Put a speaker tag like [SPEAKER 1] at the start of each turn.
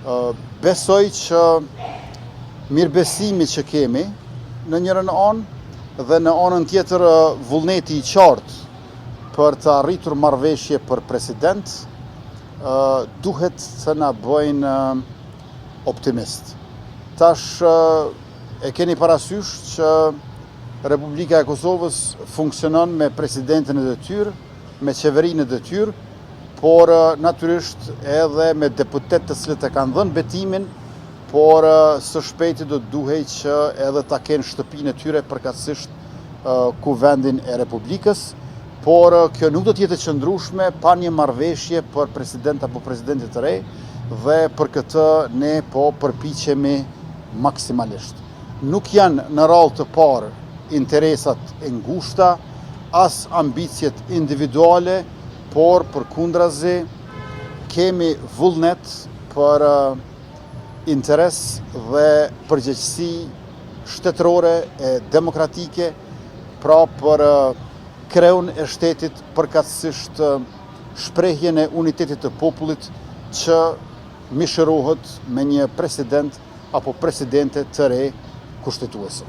[SPEAKER 1] Besoj që mirëbesimi që kemi në njërën anë dhe në anën tjetër vullneti I qartë për të arritur marrëveshje për president, duhet të na bëjnë optimist. Tash e keni parasysh që Republika e Kosovës funksionon me presidentin e detyrë, me qeverinë e detyrë, por natyrisht edhe me deputet të cilët e kanë dhënë betimin, por së shpejti do duhej që edhe ta kenë shtëpinë e tyre përkatësisht Kuvendin e Republikës, por kjo nuk do të jetë e qëndrueshme pa një marrëveshje për president apo presidentit të re, dhe për këtë ne po përpiqemi maksimalisht. Nuk janë në radhë të parë interesat e ngushta, as ambicjet individuale, por përkundrazi kemi vullnet për interes dhe përgjegjësi shtetërore e demokratike, pra për kreun e shtetit, përkatësisht shprehjen e unitetit të popullit që mishërohet me një president apo presidente të re kushtetuese.